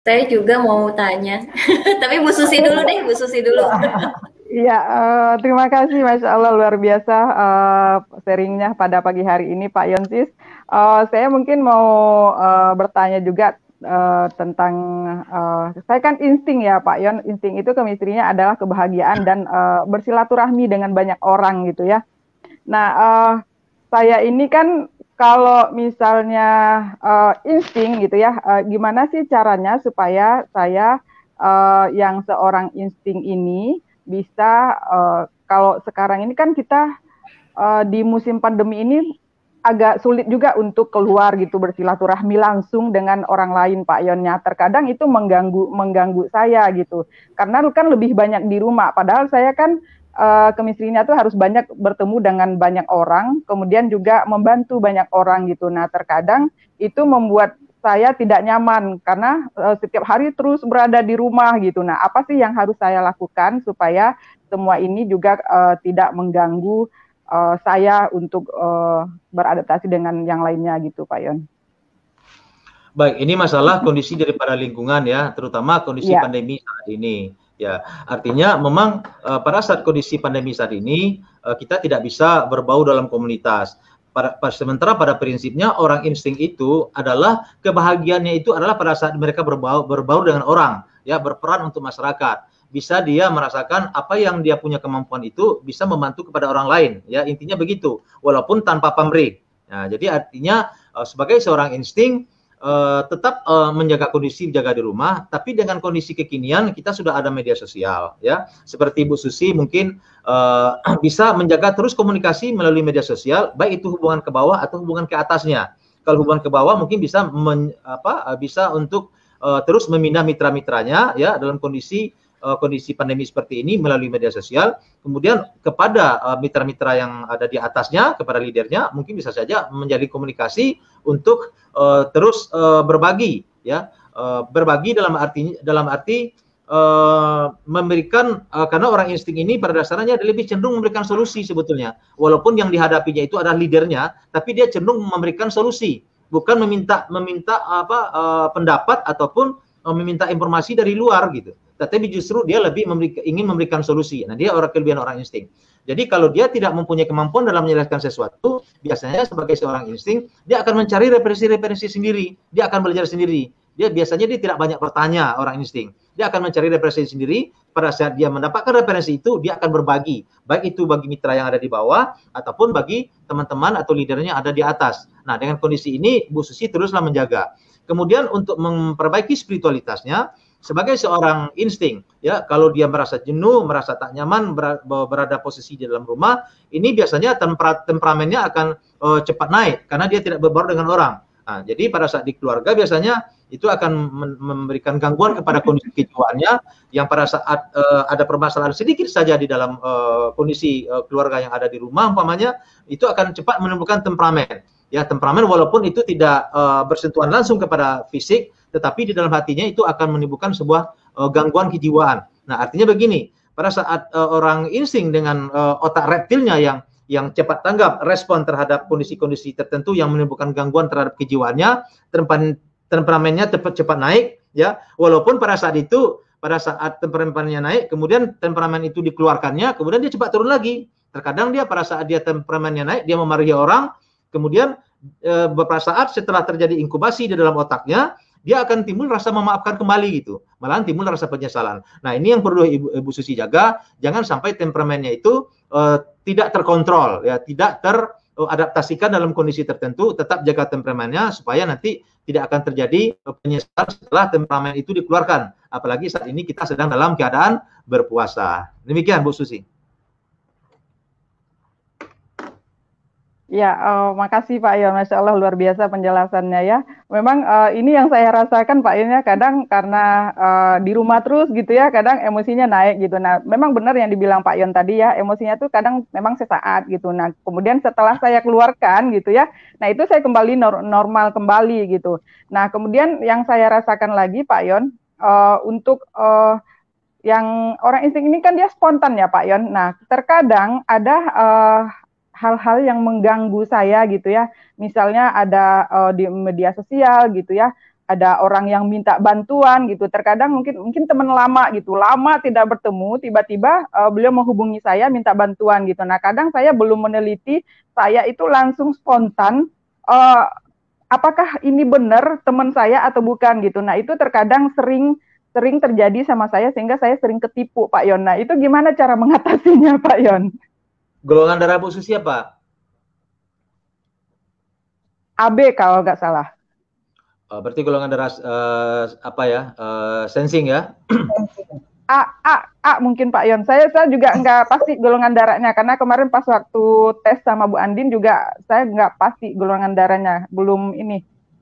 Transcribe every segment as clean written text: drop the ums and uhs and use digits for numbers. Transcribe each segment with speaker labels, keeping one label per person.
Speaker 1: Saya juga mau tanya, tapi Bu Susi dulu deh, Bu Susi dulu.
Speaker 2: Iya, terima kasih, Masya Allah, luar biasa sharingnya pada pagi hari ini, Pak Yonsis. Saya mungkin mau bertanya juga tentang, saya kan insting ya, Pak Yon. Insting itu kemistrinya adalah kebahagiaan dan bersilaturahmi dengan banyak orang gitu ya. Nah, saya ini kan kalau misalnya insting gitu ya, gimana sih caranya supaya saya yang seorang insting ini bisa, kalau sekarang ini kan kita di musim pandemi ini agak sulit juga untuk keluar gitu bersilaturahmi langsung dengan orang lain, Pak Yonnya. Terkadang itu mengganggu saya gitu. Karena kan lebih banyak di rumah. Padahal saya kan kemistrinya tuh harus banyak bertemu dengan banyak orang, kemudian juga membantu banyak orang gitu. Nah, terkadang itu membuat saya tidak nyaman karena setiap hari terus berada di rumah gitu. Nah, apa sih yang harus saya lakukan supaya semua ini juga tidak mengganggu saya untuk beradaptasi dengan yang lainnya gitu, Pak Yon.
Speaker 3: Baik, ini masalah kondisi daripada lingkungan ya, terutama kondisi
Speaker 2: Iya,
Speaker 3: pandemi saat ini. Ya, artinya memang pada saat kondisi pandemi saat ini kita tidak bisa berbau dalam komunitas. Sementara pada prinsipnya orang insting itu adalah kebahagiaannya itu adalah pada saat mereka berbau dengan orang, ya berperan untuk masyarakat. Bisa dia merasakan apa yang dia punya kemampuan itu bisa membantu kepada orang lain, ya intinya begitu, walaupun tanpa pamrih. Nah, jadi artinya sebagai seorang insting tetap menjaga kondisi jaga di rumah, tapi dengan kondisi kekinian kita sudah ada media sosial ya. Seperti Bu Susi mungkin bisa menjaga terus komunikasi melalui media sosial, baik itu hubungan ke bawah atau hubungan ke atasnya. Kalau hubungan ke bawah mungkin bisa bisa untuk terus memindah mitra-mitranya ya dalam kondisi pandemi seperti ini melalui media sosial. Kemudian kepada mitra-mitra yang ada di atasnya, kepada leadernya, mungkin bisa saja menjadi komunikasi untuk terus berbagi, ya, berbagi dalam arti memberikan karena orang insting ini pada dasarnya dia lebih cenderung memberikan solusi sebetulnya, walaupun yang dihadapinya itu adalah leadernya, tapi dia cenderung memberikan solusi, bukan meminta pendapat ataupun meminta informasi dari luar gitu. Tetapi justru dia lebih ingin memberikan solusi. Nah, dia kelebihan orang insting. Jadi kalau dia tidak mempunyai kemampuan dalam menjelaskan sesuatu, biasanya sebagai seorang insting, dia akan mencari referensi-referensi sendiri. Dia akan belajar sendiri. Dia tidak banyak bertanya orang insting. Dia akan mencari referensi sendiri. Pada saat dia mendapatkan referensi itu, dia akan berbagi. Baik itu bagi mitra yang ada di bawah, ataupun bagi teman-teman atau leadernya yang ada di atas. Nah, dengan kondisi ini, Bu Susi teruslah menjaga. Kemudian untuk memperbaiki spiritualitasnya, sebagai seorang insting, ya kalau dia merasa jenuh, merasa tak nyaman berada posisi di dalam rumah, ini biasanya temperamennya akan cepat naik karena dia tidak berbaur dengan orang. Nah, jadi pada saat di keluarga biasanya itu akan memberikan gangguan kepada kondisi kejiwaannya yang pada saat ada permasalahan sedikit saja di dalam kondisi keluarga yang ada di rumah umpamanya, itu akan cepat menimbulkan temperamen. Ya, temperamen walaupun itu tidak bersentuhan langsung kepada fisik, tetapi di dalam hatinya itu akan menimbulkan sebuah gangguan kejiwaan. Nah, artinya begini, pada saat orang insting dengan otak reptilnya yang cepat tanggap respon terhadap kondisi-kondisi tertentu yang menimbulkan gangguan terhadap kejiwaannya, temperamennya cepat naik, ya. Walaupun pada saat temperamennya naik, kemudian temperamen itu dikeluarkannya, kemudian dia cepat turun lagi. Terkadang dia pada saat dia temperamennya naik, dia memarahi orang, kemudian beberapa saat setelah terjadi inkubasi di dalam otaknya, dia akan timbul rasa memaafkan kembali gitu. Malahan timbul rasa penyesalan. Nah, ini yang perlu Ibu Susi jaga, jangan sampai temperamennya itu tidak terkontrol, ya, tidak teradaptasikan dalam kondisi tertentu, tetap jaga temperamennya supaya nanti tidak akan terjadi penyesalan setelah temperamen itu dikeluarkan. Apalagi saat ini kita sedang dalam keadaan berpuasa. Demikian Bu Susi.
Speaker 2: Ya, makasih Pak Yon, Masya Allah luar biasa penjelasannya ya. Memang ini yang saya rasakan Pak Yon ya, kadang karena di rumah terus gitu ya, kadang emosinya naik gitu. Nah, memang benar yang dibilang Pak Yon tadi ya, emosinya tuh kadang memang sesaat gitu. Nah, kemudian setelah saya keluarkan gitu ya, nah itu saya kembali normal kembali gitu. Nah, kemudian yang saya rasakan lagi Pak Yon, untuk yang orang insting ini kan dia spontan ya Pak Yon. Nah, terkadang ada hal-hal yang mengganggu saya gitu ya, misalnya ada di media sosial gitu ya, ada orang yang minta bantuan gitu. Terkadang mungkin teman lama gitu, lama tidak bertemu, tiba-tiba beliau menghubungi saya minta bantuan gitu. Nah, kadang saya belum meneliti, saya itu langsung spontan apakah ini benar teman saya atau bukan gitu. Nah, itu terkadang sering terjadi sama saya sehingga saya sering ketipu, Pak Yon. Nah, itu gimana cara mengatasinya, Pak Yon?
Speaker 3: Golongan darah Bu Susi apa?
Speaker 2: AB kalau nggak salah.
Speaker 3: Berarti golongan darah apa ya? Sensing ya?
Speaker 2: A mungkin Pak Yon. Saya juga nggak pasti golongan darahnya karena kemarin pas waktu tes sama Bu Andin juga saya nggak pasti golongan darahnya, belum ini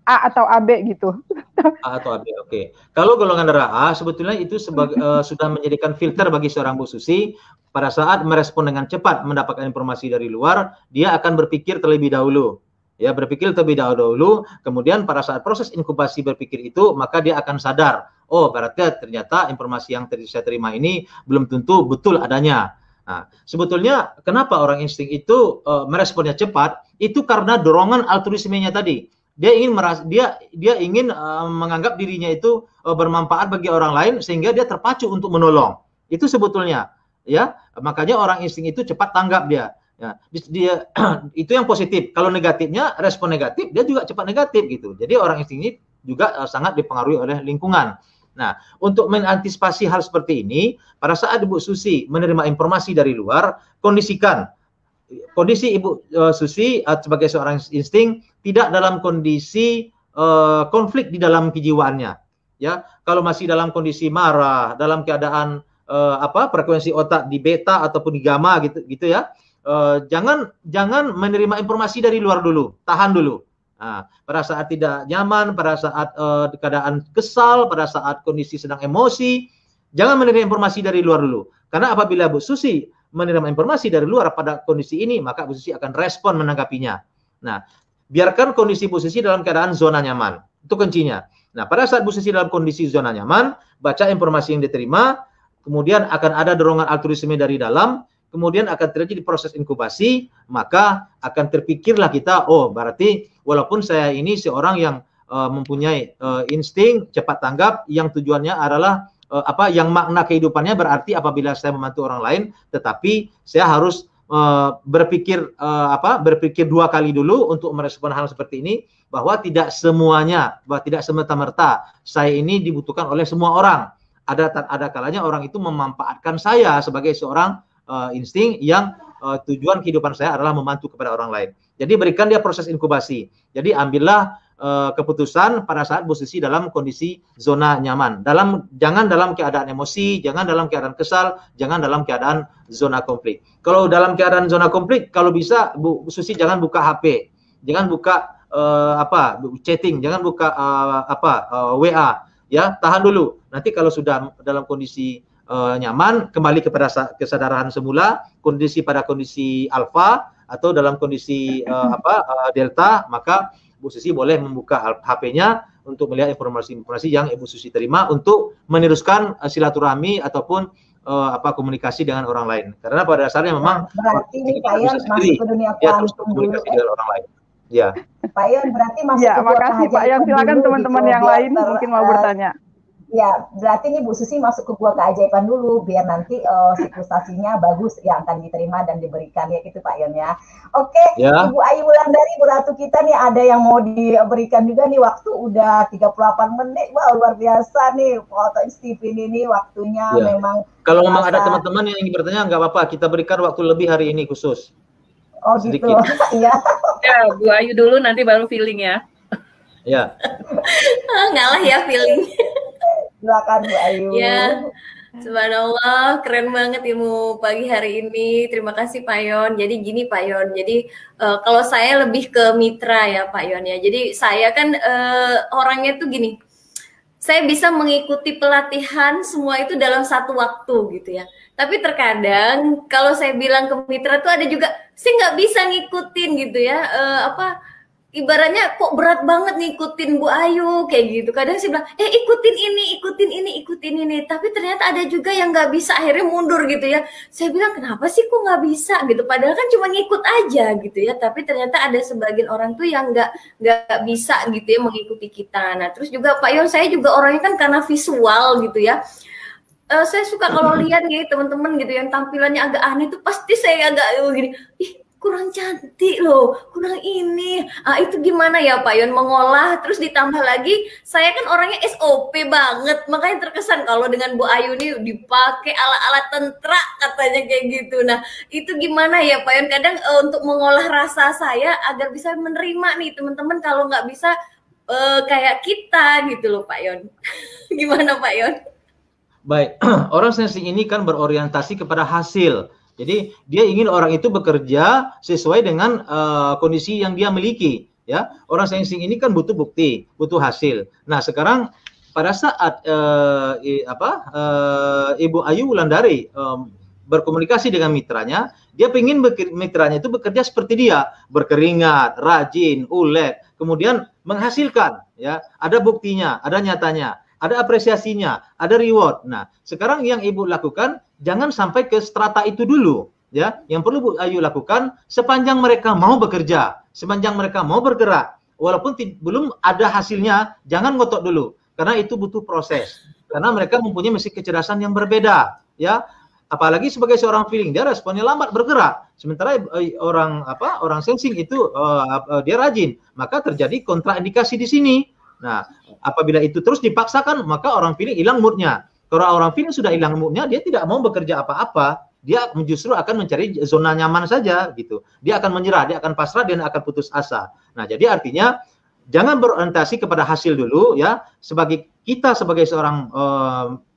Speaker 2: A atau AB gitu.
Speaker 3: A atau AB, oke. Kalau golongan darah A sebetulnya itu sudah menjadikan filter bagi seorang Bu Susi. Pada saat merespon dengan cepat mendapatkan informasi dari luar, dia akan berpikir terlebih dahulu. Ya, berpikir terlebih dahulu, kemudian pada saat proses inkubasi berpikir itu, maka dia akan sadar, oh berarti ternyata informasi yang saya terima ini belum tentu betul adanya. Nah, sebetulnya kenapa orang insting itu meresponnya cepat? Itu karena dorongan altruismenya tadi. Dia ingin dia ingin menganggap dirinya itu bermanfaat bagi orang lain sehingga dia terpacu untuk menolong. Itu sebetulnya, ya. Makanya orang insting itu cepat tanggap dia. Ya, dia itu yang positif. Kalau negatifnya, respon negatif, dia juga cepat negatif gitu. Jadi orang insting ini juga sangat dipengaruhi oleh lingkungan. Nah, untuk mengantisipasi hal seperti ini, pada saat Ibu Susi menerima informasi dari luar, kondisikan kondisi Ibu Susi sebagai seorang insting tidak dalam kondisi konflik di dalam kejiwaannya. Ya, kalau masih dalam kondisi marah, dalam keadaan frekuensi otak di beta ataupun di gamma gitu ya. Jangan menerima informasi dari luar dulu, tahan dulu. Nah, pada saat tidak nyaman, pada saat keadaan kesal, pada saat kondisi sedang emosi, jangan menerima informasi dari luar dulu. Karena apabila Bu Susi menerima informasi dari luar pada kondisi ini, maka Bu Susi akan respon menanggapinya. Nah, biarkan kondisi Bu Susi dalam keadaan zona nyaman. Itu kuncinya. Nah, pada saat Bu Susi dalam kondisi zona nyaman, baca informasi yang diterima, kemudian akan ada dorongan altruisme dari dalam, kemudian akan terjadi proses inkubasi, maka akan terpikirlah kita, oh berarti walaupun saya ini seorang yang mempunyai insting cepat tanggap, yang tujuannya adalah yang makna kehidupannya berarti apabila saya membantu orang lain, tetapi saya harus berpikir dua kali dulu untuk merespon hal seperti ini, bahwa tidak semuanya, bahwa tidak semerta-merta saya ini dibutuhkan oleh semua orang. Ada kalanya orang itu memanfaatkan saya sebagai seorang insting yang tujuan kehidupan saya adalah membantu kepada orang lain. Jadi berikan dia proses inkubasi. Jadi ambillah keputusan pada saat Bu Susi dalam kondisi zona nyaman. Jangan dalam keadaan emosi, jangan dalam keadaan kesal, jangan dalam keadaan zona konflik. Kalau dalam keadaan zona konflik, kalau bisa Bu Susi jangan buka HP, jangan buka chatting, jangan buka WA, ya tahan dulu. Nanti kalau sudah dalam kondisi nyaman, kembali kepada kesadaran semula, pada kondisi alfa atau dalam kondisi delta, maka Bu Susi boleh membuka HP-nya untuk melihat informasi-informasi yang Ibu Susi terima untuk meneruskan silaturahmi ataupun komunikasi dengan orang lain. Karena pada dasarnya memang
Speaker 4: berarti ini Pak Yon masuk ke dunia kuantum dulu.
Speaker 3: Dengan orang lain. Ya.
Speaker 4: Pak Yon berarti masuk
Speaker 2: ke makasih Pak Yon, silakan teman-teman yang lain mungkin mau bertanya.
Speaker 4: Ya, berarti ini Bu Susi masuk ke gua keajaiban dulu biar nanti siklusasinya bagus yang akan diterima dan diberikan ya gitu Pak Yon ya. Oke, ya. Ibu Ayu Wulandari, Bu Ratu kita nih ada yang mau diberikan juga nih, waktu udah 38 menit. Wah, luar biasa nih foto Steve ini waktunya ya. Memang. Kalau
Speaker 3: memang ada teman-teman yang ingin bertanya nggak apa-apa, kita berikan waktu lebih hari ini khusus.
Speaker 4: Oh sedikit. Gitu. Iya.
Speaker 5: Ya, Bu Ayu dulu nanti baru feeling ya.
Speaker 3: Ya.
Speaker 1: Ngalah ya feeling.
Speaker 4: Silakan Bu Ayu.
Speaker 1: Ya, subhanallah, keren banget ilmu pagi hari ini. Terima kasih Pak Yon. Jadi gini Pak Yon, jadi kalau saya lebih ke mitra ya Pak Yon ya. Jadi saya kan orangnya tuh gini, saya bisa mengikuti pelatihan semua itu dalam satu waktu gitu ya. Tapi terkadang kalau saya bilang ke mitra tuh ada juga, saya nggak bisa ngikutin gitu ya, ibaratnya kok berat banget ngikutin Bu Ayu kayak gitu. Kadang sih bilang, ikutin ini. Tapi ternyata ada juga yang nggak bisa, akhirnya mundur gitu ya. Saya bilang kenapa sih kok nggak bisa gitu? Padahal kan cuma ngikut aja gitu ya. Tapi ternyata ada sebagian orang tuh yang nggak bisa gitu ya mengikuti kita. Nah terus juga Pak Yon, saya juga orangnya kan karena visual gitu ya. Saya suka kalau lihat nih teman-teman gitu yang tampilannya agak aneh tuh pasti saya agak gini, kurang cantik loh, kurang ini. Itu gimana ya Pak Yon mengolah, terus ditambah lagi saya kan orangnya SOP banget, makanya terkesan kalau dengan Bu Ayu nih dipakai alat-alat tentra katanya kayak gitu. Nah itu gimana ya Pak Yon kadang untuk mengolah rasa saya agar bisa menerima nih teman-teman kalau nggak bisa kayak kita gitu loh Pak Yon. Gimana Pak Yon?
Speaker 3: Baik, orang sensing ini kan berorientasi kepada hasil. Jadi dia ingin orang itu bekerja sesuai dengan kondisi yang dia miliki, ya. Orang sensing ini kan butuh bukti, butuh hasil. Nah sekarang pada saat Ibu Ayu Wulandari berkomunikasi dengan mitranya, dia ingin mitranya itu bekerja seperti dia, berkeringat, rajin, ulet, kemudian menghasilkan, ya. Ada buktinya, ada nyatanya, ada apresiasinya, ada reward. Nah, sekarang yang Ibu lakukan, jangan sampai ke strata itu dulu. Ya, yang perlu Bu Ayu lakukan, sepanjang mereka mau bekerja, sepanjang mereka mau bergerak, walaupun belum ada hasilnya, jangan ngotot dulu. Karena itu butuh proses. Karena mereka mempunyai mesin kecerdasan yang berbeda. Ya, apalagi sebagai seorang feeling, dia responnya lambat bergerak. Sementara orang sensing itu dia rajin, maka terjadi kontraindikasi di sini. Nah, apabila itu terus dipaksakan, maka orang feeling hilang moodnya. Kalau orang feeling sudah hilang moodnya, dia tidak mau bekerja apa-apa. Dia justru akan mencari zona nyaman saja, gitu. Dia akan menyerah, dia akan pasrah, dia akan putus asa. Nah, jadi artinya jangan berorientasi kepada hasil dulu, ya. Kita sebagai seorang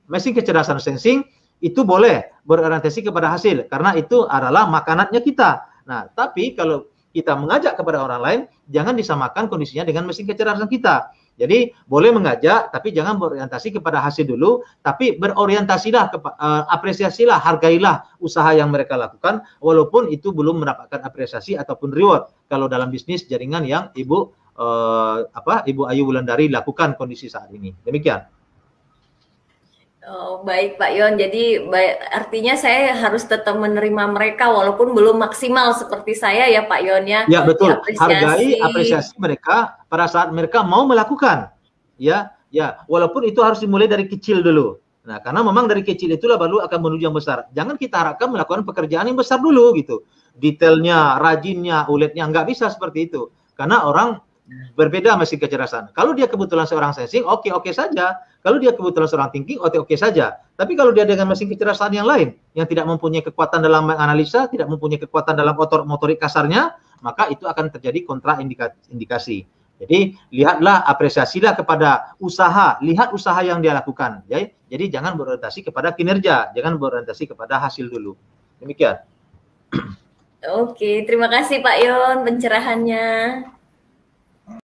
Speaker 3: mesin kecerdasan sensing, itu boleh berorientasi kepada hasil, karena itu adalah makanannya kita. Nah, tapi kalau kita mengajak kepada orang lain, jangan disamakan kondisinya dengan mesin kecerdasan kita. Jadi boleh mengajak, tapi jangan berorientasi kepada hasil dulu, tapi berorientasilah, apresiasilah, hargailah usaha yang mereka lakukan, walaupun itu belum mendapatkan apresiasi ataupun reward. Kalau dalam bisnis jaringan yang Ibu Ayu Wulandari lakukan kondisi saat ini. Demikian.
Speaker 1: Oh, baik Pak Yon, jadi artinya saya harus tetap menerima mereka walaupun belum maksimal seperti saya ya Pak Yon ya.
Speaker 3: Ya betul, hargai apresiasi mereka pada saat mereka mau melakukan. Ya, walaupun itu harus dimulai dari kecil dulu. Nah, karena memang dari kecil itulah baru akan menuju yang besar. Jangan kita harapkan melakukan pekerjaan yang besar dulu gitu. Detailnya, rajinnya, uletnya, nggak bisa seperti itu. Karena orang berbeda mesin kecerdasan. Kalau dia kebetulan seorang sensing, oke saja. Kalau dia kebetulan seorang thinking, oke saja. Tapi kalau dia dengan mesin kecerdasan yang lain, yang tidak mempunyai kekuatan dalam menganalisa, tidak mempunyai kekuatan dalam motorik kasarnya, maka itu akan terjadi kontraindikasi. Jadi lihatlah, apresiasilah kepada usaha, lihat usaha yang dia lakukan. Ya? Jadi jangan berorientasi kepada kinerja, jangan berorientasi kepada hasil dulu. Demikian.
Speaker 1: Oke, terima kasih Pak Yon pencerahannya.